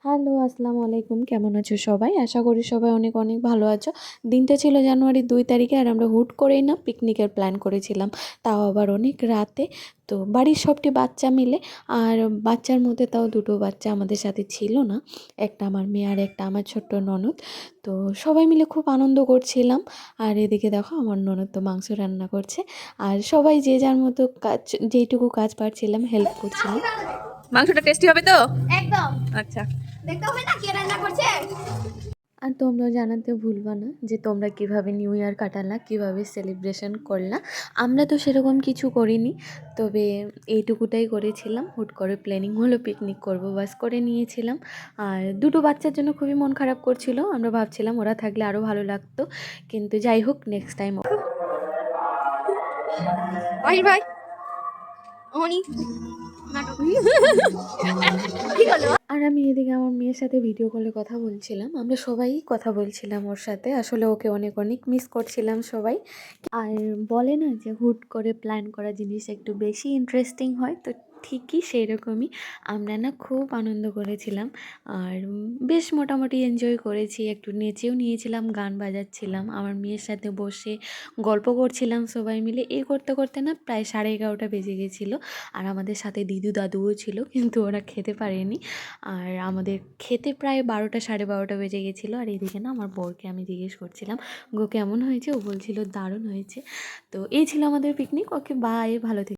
Hello, আসসালামু আলাইকুম। কেমন আছো সবাই? আশা করি সবাই অনেক অনেক ভালো আছো। দিনটা ছিল জানুয়ারির 2 তারিখে আর আমরা হুট করেই না পিকনিকের প্ল্যান করেছিলাম। তাও আবার অনেক রাতে। তো বাড়ির সবটি বাচ্চা মিলে, আর বাচ্চার মধ্যে তাও 2টো বাচ্চা আমাদের সাথে ছিল না। একটা আমার মেয়ে আর একটা আমার ছোট্ট ননদ। তো সবাই মিলে খুব আনন্দ করছিলাম। আর এদিকে দেখো আমার ননদ তো মাংস রান্না করছে। আর সবাই যে যার মতো কাজ, যেইটুকু কাজ পারছিলাম হেল্প করছিলাম। মাংসটা টেস্টি হবে তো? একদম। আচ্ছা। দেখতে হবে না কে রান্না করছে। আর তোমরাও জানাতে ভুলবা না যে তোমরা কিভাবে নিউ ইয়ার কাটালা, কিভাবে সেলিব্রেশন করলা। আমরা তো সেরকম কিছু করিনি, তবে এইটুকুটাই করেছিলাম। হুট করে প্ল্যানিং হলো পিকনিক করবো, বাস করে নিয়েছিলাম। আর 2টো বাচ্চার জন্য খুবই মন খারাপ করছিল। আমরা ভাবছিলাম ওরা থাকলে আরও ভালো লাগতো, কিন্তু যাই হোক নেক্সট টাইম। আহির ভাই অনি নাটক কি হলো? আর আমি এদিকে আমার মেয়ের সাথে ভিডিও কলে কথা বলছিলাম। আমরা সবাই কথা বলছিলাম ওর সাথে। আসলে ওকে অনেক অনেক মিস করছিলাম সবাই। আর বলে না যে হুট করে প্ল্যান করা জিনিস একটু বেশি ইন্টারেস্টিং হয়, তো ঠিকই সেই রকমই আমরা না খুব আনন্দ করেছিলাম। আর বেশ মোটামুটি এনজয় করেছি, একটু নেচেও নিয়েছিলাম, গান বাজাচ্ছিলাম, আমার মেয়ের সাথে বসে গল্প করছিলাম সবাই মিলে। এই করতে করতে না প্রায় 11:30 বেজে গেছিলো। আর আমাদের সাথে দিদু দাদুও ছিল, কিন্তু ওরা খেতে পারেনি। আর আমাদের খেতে প্রায় 12টা 12:30 বেজে গেছিলো। আর এদিকে না আমার বরকে আমি জিজ্ঞেস করছিলাম গো কেমন হয়েছে, ও বলছিল দারুণ হয়েছে। তো এই ছিল আমাদের পিকনিক। ওকে বাই, ভালো থেকে।